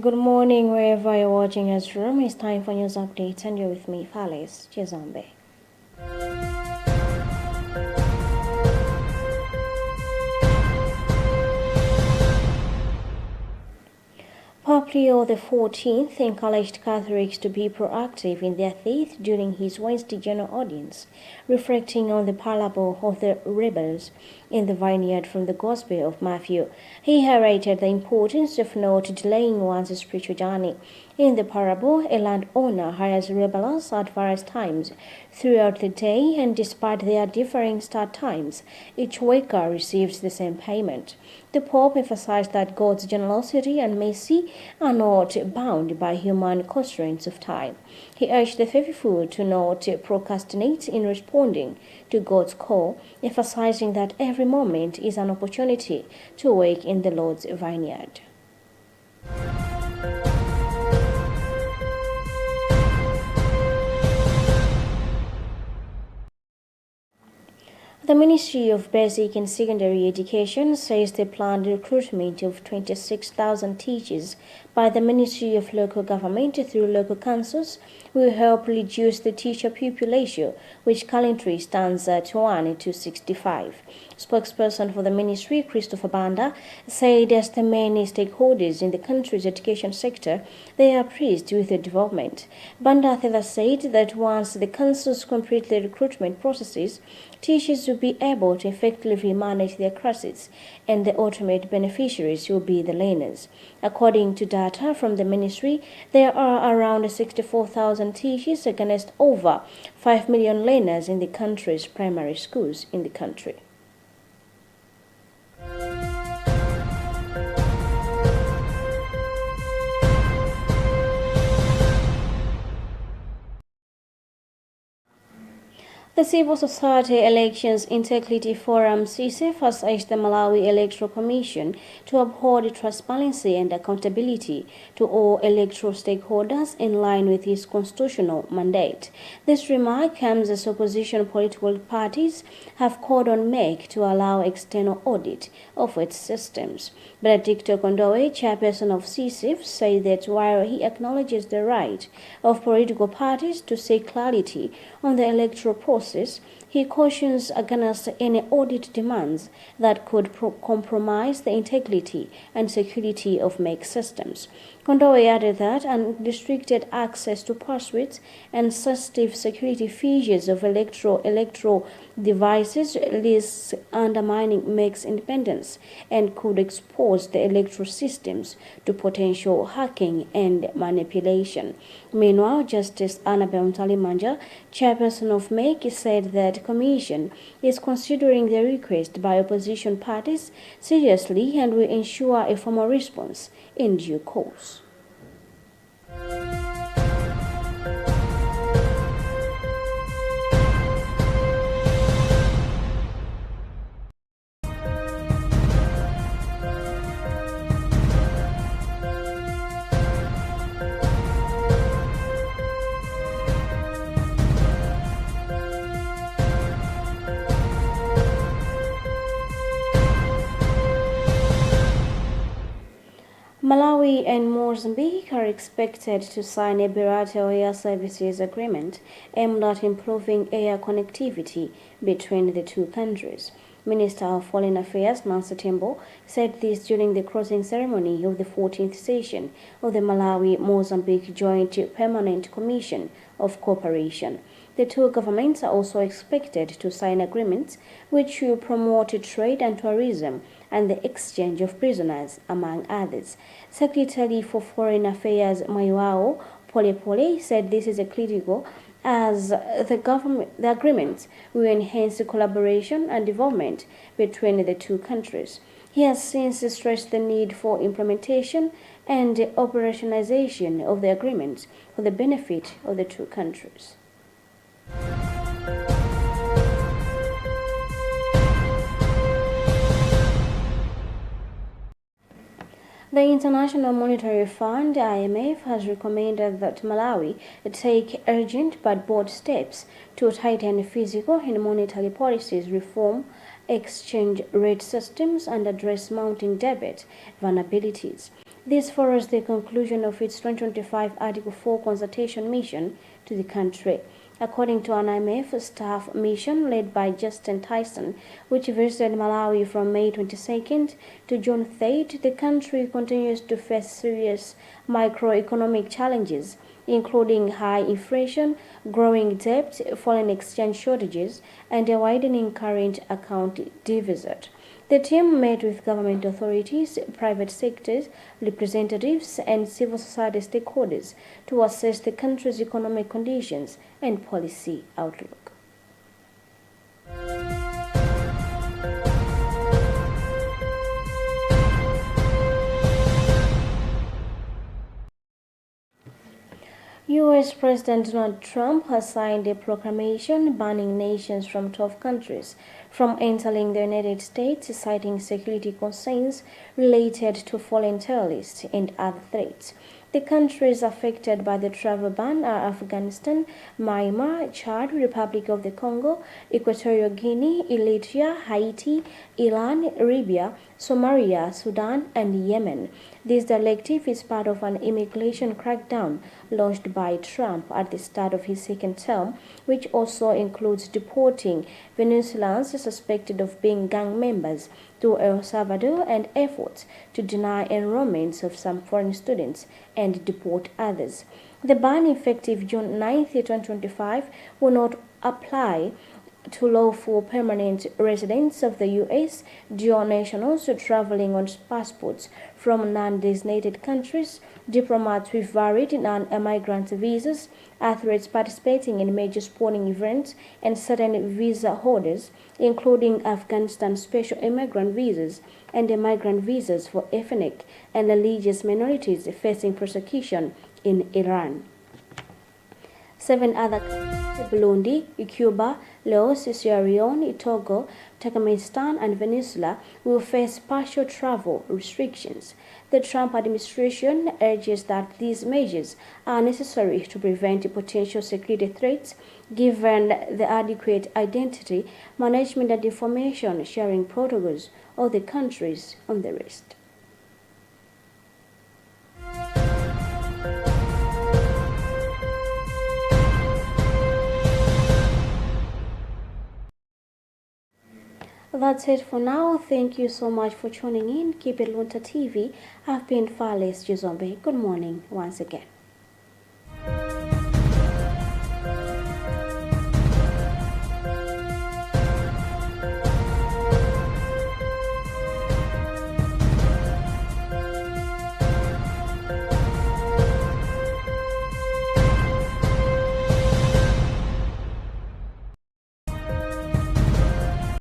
Good morning, wherever you're watching us from. It's time for news updates, and you're with me, Fales Chizombe. Pope Leo XIV encouraged Catholics to be proactive in their faith during his Wednesday general audience, reflecting on the parable of the rebels in the vineyard from the Gospel of Matthew. He highlighted the importance of not delaying one's spiritual journey. In the parable, a landowner hires laborers at various times throughout the day, and despite their differing start times, each worker receives the same payment. The Pope emphasized that God's generosity and mercy are not bound by human constraints of time. He urged the faithful to not procrastinate in responding to God's call, emphasizing that every moment is an opportunity to work in the Lord's vineyard. The Ministry of Basic and Secondary Education says the planned recruitment of 26,000 teachers by the Ministry of Local Government through local councils will help reduce the teacher-pupil ratio, which currently stands at 1 to 65. Spokesperson for the ministry, Christopher Banda, said as the many stakeholders in the country's education sector, they are pleased with the development. Banda further said that once the councils complete the recruitment processes, teachers will be able to effectively manage their classes, and the ultimate beneficiaries will be the learners. According to data from the ministry, there are around 64,000 teachers against over 5 million learners in the country's primary schools in the country. The Civil Society Elections Integrity Forum (CISEF) has urged the Malawi Electoral Commission to uphold transparency and accountability to all electoral stakeholders in line with its constitutional mandate. This remark comes as opposition political parties have called on MEC to allow external audit of its systems. Benedicto Kondowe, chairperson of CISEF, said that while he acknowledges the right of political parties to seek clarity on the electoral process, he cautions against any audit demands that could compromise the integrity and security of MEC systems. Kondowe added that unrestricted access to passwords and sensitive security features of electoral devices risks undermining MEC's independence and could expose the electoral systems to potential hacking and manipulation. Meanwhile, Justice Annabel Mtalimanja, chairperson of MEC, said that the Commission is considering the request by opposition parties seriously and will ensure a formal response in due course. Malawi and Mozambique are expected to sign a bilateral air services agreement aimed at improving air connectivity between the two countries. Minister of Foreign Affairs Nancy Tembo said this during the closing ceremony of the 14th session of the Malawi-Mozambique Joint Permanent Commission of Cooperation. The two governments are also expected to sign agreements which will promote trade and tourism and the exchange of prisoners, among others. Secretary for Foreign Affairs Maiwao Polepole said this is critical as the agreement will enhance collaboration and development between the two countries. He has since stressed the need for implementation and operationalization of the agreements for the benefit of the two countries. The International Monetary Fund (IMF) has recommended that Malawi take urgent but bold steps to tighten fiscal and monetary policies, reform exchange rate systems, and address mounting debt vulnerabilities. This follows the conclusion of its 2025 Article 4 consultation mission to the country. According to an IMF staff mission led by Justin Tyson, which visited Malawi from May 22nd to June 3rd, the country continues to face serious microeconomic challenges, including high inflation, growing debt, foreign exchange shortages, and a widening current account deficit. The team met with government authorities, private sector representatives, and civil society stakeholders to assess the country's economic conditions and policy outlook. U.S. President Donald Trump has signed a proclamation banning nations from 12 countries from entering the United States, citing security concerns related to foreign terrorists and other threats. The countries affected by the travel ban are Afghanistan, Myanmar, Chad, Republic of the Congo, Equatorial Guinea, Eritrea, Haiti, Iran, Libya, Somalia, Sudan, and Yemen. This directive is part of an immigration crackdown launched by Trump at the start of his second term, which also includes deporting Venezuelans suspected of being gang members to El Salvador and efforts to deny enrollments of some foreign students and deport others. The ban, effective June 9, 2025, will not apply to lawful permanent residents of the U.S., dual nationals traveling on passports from non-designated countries, diplomats with valid non-immigrant visas, athletes participating in major sporting events, and certain visa holders, including Afghanistan special immigrant visas and migrant visas for ethnic and religious minorities facing persecution in Iran. 7 other countries, Burundi, Cuba, Laos, Sierra Leone, Togo, Turkmenistan, and Venezuela, will face partial travel restrictions. The Trump administration urges that these measures are necessary to prevent potential security threats, given the adequate identity, management, and information sharing protocols of the countries on the list. That's it for now. Thank you so much for tuning in. Keep it Luntha TV. I've been Fales Jizombe. Good morning once again.